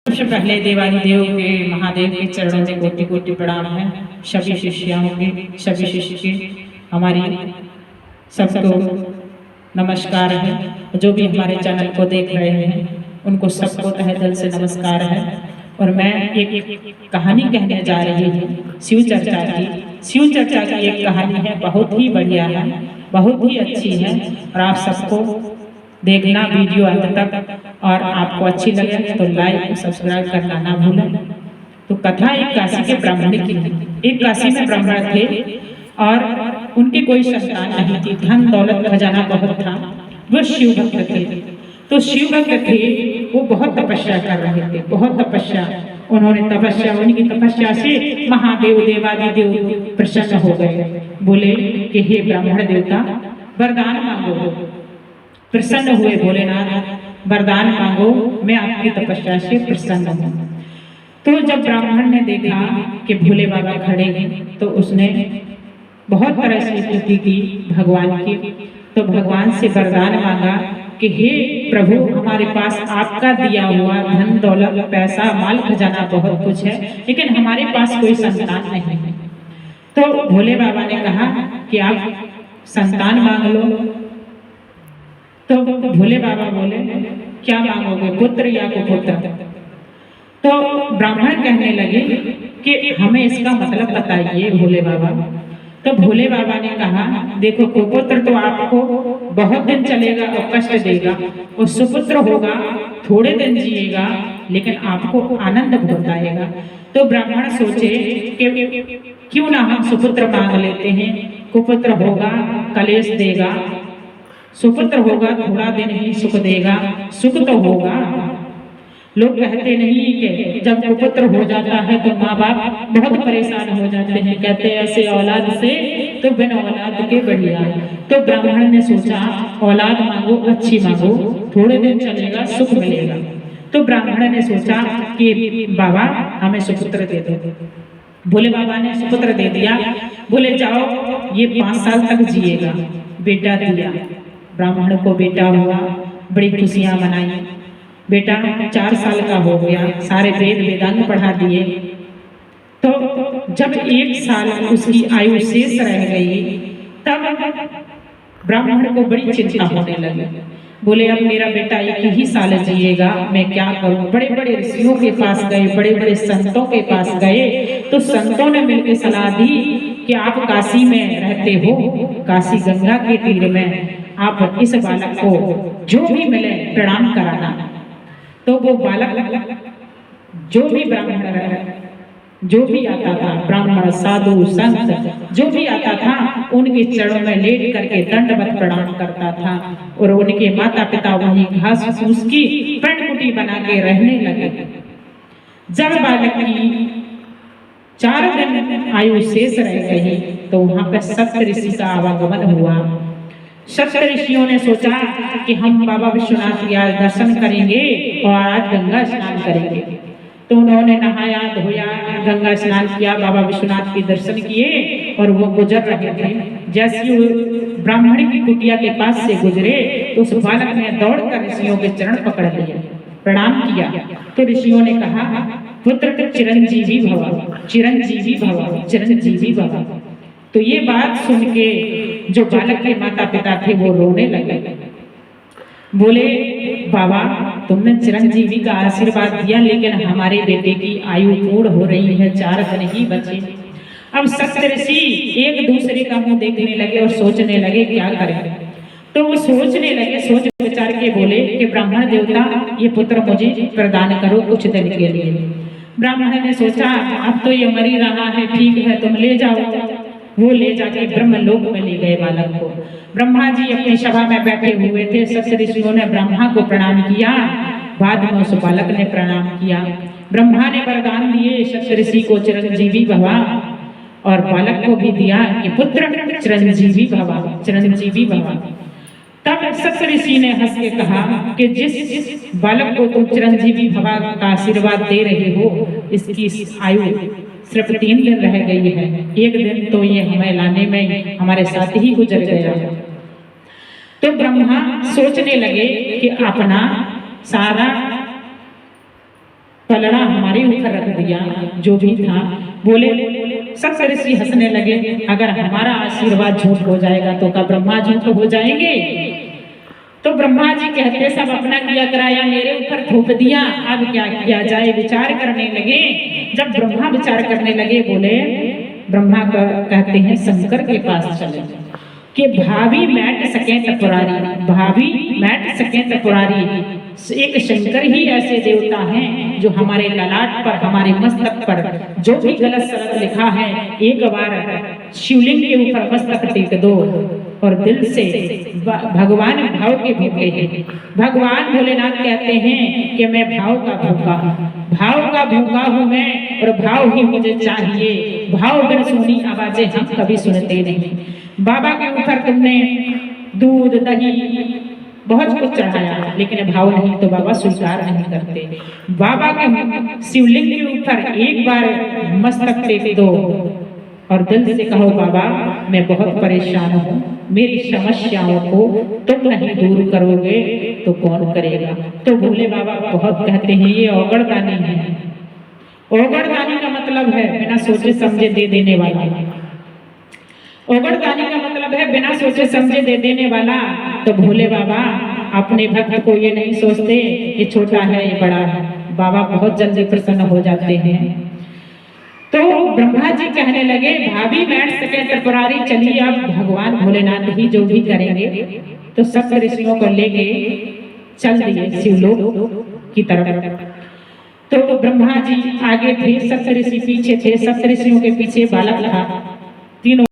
सबसे पहले देवादिदेव के महादेव के चरणों में कोटि कोटि प्रणाम है। सभी शिष्याओं के, सभी शिष्य के हमारी सबको नमस्कार है। जो भी हमारे चैनल को देख रहे हैं उनको सबको तहे दिल से नमस्कार है। और मैं एक कहानी कहने जा रही हूँ शिव चर्चा की। शिव चर्चा की एक कहानी है, बहुत ही बढ़िया है, बहुत ही अच्छी है और आप सबको देखना वीडियो अंत तक। और आपको अच्छी लगे तो लाइक सब्सक्राइब करना ना भूलें। तो कथा एक काशी के ब्राह्मण की है। एक काशी में ब्राह्मण थे और उनकी कोई संतान नहीं थी। धन दौलत खजाना बहुत था। वो शिव भक्त थे। तो शिव भक्त थे, वो बहुत तपस्या कर रहे थे, बहुत तपस्या। उन्होंने तपस्या, उनकी तपस्या से महादेव देवादिदेव प्रसन्न हो गए। बोले कि हे ब्राह्मण देवता वरदान मांगो। प्रसन्न हुए भोलेनाथ, वरदान मांगो, मैं आपकी तपस्या से प्रसन्न हूँ। तो जब ब्राह्मण ने देखा कि भोले बाबा खड़े हैं तो उसने बहुत तरह से स्तुति की भगवान की। तो भगवान से वरदान मांगा कि हे प्रभु, हमारे पास आपका दिया हुआ धन दौलत पैसा माल खजाना बहुत कुछ है, लेकिन हमारे पास कोई संतान नहीं है। तो भोले बाबा ने कहा कि आप संतान मांग लो। तो भोले बाबा बोले क्या मांगोगे, पुत्र या कुपुत्र? तो ब्राह्मण कहने लगे कि हमें इसका मतलब बताइए भोले बाबा। तो भोले बाबा ने कहा देखो, कुपुत्र तो आपको बहुत दिन चलेगा और कष्ट देगा, और सुपुत्र होगा थोड़े दिन जिएगा लेकिन आपको आनंद बहुत आएगा। तो ब्राह्मण सोचे कि क्यों ना हम सुपुत्र मांग लेते हैं। कुपुत्र होगा कलेश देगा, सुपुत्र होगा थोड़ा दिन ही सुख देगा, सुख तो होगा। लोग कहते नहीं कि जब कुपुत्र हो जाता है तो माँ बाप बहुत परेशान हो जाते हैं, कहते हैं ऐसे औलाद से तो बिना औलाद के बढ़िया। तो ब्राह्मण ने सोचा औलाद मांगो, अच्छी मांगो, थोड़े दिन चलेगा सुख मिलेगा। तो ब्राह्मण ने सोचा कि बाबा हमें सुपुत्र दे दो। भोले बाबा ने सुपुत्र दे दिया। बोले जाओ ये 5 साल तक जिएगा। बेटा दिया, ब्राह्मण को बेटा हुआ, बड़ी खुशियां मनाई। बेटा 4 साल का हो गया, सारे वेद वेदांग पढ़ा दिए। तो जब 1 साल उसकी आयु शेष रह गई तब ब्राह्मण को बड़ी चिंता होने लगी। बोले अब मेरा बेटा 1 ही साल जिएगा, मैं क्या करूं? बड़े बड़े ऋषियों के पास गए, बड़े बड़े संतों के पास गए। तो संतों ने मिलकर सलाह दी कि आप काशी में रहते हो, काशी गंगा के तीर में, आप इस बालक को जो भी मिले प्रणाम कराना। तो वो बालक जो भी ब्राह्मण, जो भी आता था, ब्राह्मण साधु संत जो भी आता था उनके चरणों में लेट करके दंडवत प्रणाम करता था। और उनके माता पिता वही घास फूस की पर्णकुटी बना के रहने लगे। जब बालक की 4 दिन आयु शेष रह गई तो वहां पर सप्त ऋषि का आवागमन हुआ। सप्त ऋषियों ने सोचा कि हम बाबा विश्वनाथ की आज दर्शन करेंगे और आज गंगा स्नान करेंगे। तो उन्होंने नहाया धोया, गंगा स्नान किया, बाबा विश्वनाथ के दर्शन किए और वो गुजर रहे थे। जैसे ब्राह्मण की कुटिया के पास से गुजरे तो उस बालक ने दौड़कर ऋषियों के चरण पकड़ लिए, प्रणाम किया। तो ऋषियों ने कहा पुत्र चिरंजीवी भव, चिरंजीवी भव, चिरंजीवी भव। तो ये बात सुन के जो बालक के माता पिता थे वो रोने लगे। बोले बाबा तुमने चिरंजीवी का आशीर्वाद दिया, लेकिन हमारे बेटे की आयु पूर्ण हो रही है, 4 दिन ही बचे। अब सप्त ऋषि एक दूसरे का मुंह देखने लगे और सोचने लगे क्या करें। तो वो सोचने लगे, सोच विचार के बोले कि ब्राह्मण देवता ये पुत्र मुझे प्रदान करो कुछ दिन के लिए। ब्राह्मण ने सोचा अब तो ये मर ही रहा है, ठीक है तुम ले जाओ। वो ले जाके ब्रह्मलोक में ले गए बालक को। ब्रह्मा जी अपनी सभा में बैठे हुए थे। सप्त ऋषियों ने ब्रह्मा को प्रणाम किया, बाद में उस बालक ने प्रणाम किया। ब्रह्मा ने वरदान दिए सप्त ऋषि को चिरंजीवी भवा, और बालक को भी दिया कि पुत्र चिरंजीवी भवा, चिरंजीवी भवा। तब सप्त ऋषि ने हंस के कहा कि जिस बालक को तुम चिरंजीवी भवा का आशीर्वाद दे रहे हो, इसकी आयु सिर्फ 3 दिन रह गई है। 1 दिन तो ये हमें लाने में हमारे साथ ही गुजर गया। तो ब्रह्मा सोचने लगे कि अपना सारा पलड़ा हमारे ऊपर रख दिया। जो भी था बोले, सब ऋषि हंसने लगे, अगर हमारा आशीर्वाद झूठ हो जाएगा तो क्या ब्रह्मा झूठ हो जाएंगे? तो ब्रह्मा जी कहते सब अपना किया कराया, मेरे ऊपर थोप दिया, अब क्या किया जाए? विचार करने लगे। जब ब्रह्मा विचार करने लगे, बोले ब्रह्मा कहते हैं शंकर के पास चले कि भाभी मैट सके तपुरारी, भाभी मैट सके तपुरारी। एक शंकर ही ऐसे देवता हैं जो हमारे ललाट पर, हमारे मस्तक पर जो भी गलत सलत लिखा है, एक बार शिवलिंग के ऊपर मस्तक टेक दो और दिल से भगवान भाव के भूखे हैं। भगवान भोलेनाथ कहते हैं कि मैं भाव का भूखा हूँ, भाव का भूखा हूँ मैं, और भाव ही मुझे चाहिए। भाव बिन सुनी आवाजें हम कभी सुनते नहीं। बाबा के ऊपर तुमने दूध दही बहुत कुछ चढ़ाया, लेकिन भाव नहीं तो बाबा स्वीकार नहीं करते। बाबा के शिवलिंग के ऊपर एक बार मस्तक टेक दो और दिल से कहो, बाबा मैं बहुत परेशान हूँ, मेरी समस्याओं को तुम नहीं दूर करोगे तो कौन करेगा? तो भोले बाबा बहुत कहते हैं ये औगड़दानी है। औगड़दानी का मतलब है बिना सोचे समझे दे देने वाला। औगड़दानी का मतलब है बिना सोचे समझे दे देने वाला। तो भोले बाबा अपने भक्त को ये नहीं सोचते ये छोटा है ये बड़ा है, बाबा बहुत जल्दी प्रसन्न हो जाते हैं। तो ब्रह्मा जी कहने लगे, भाभी बैठ सके त्रिपुरारी, चलिए अब भगवान भोलेनाथ ही जो भी करेंगे। तो सप्त ऋषियों को लेके चल दिए शिवलोक की तरफ। तो ब्रह्मा जी आगे थे, सप्त ऋषि पीछे थे, सप्त ऋषियों के पीछे बालक था। तीनों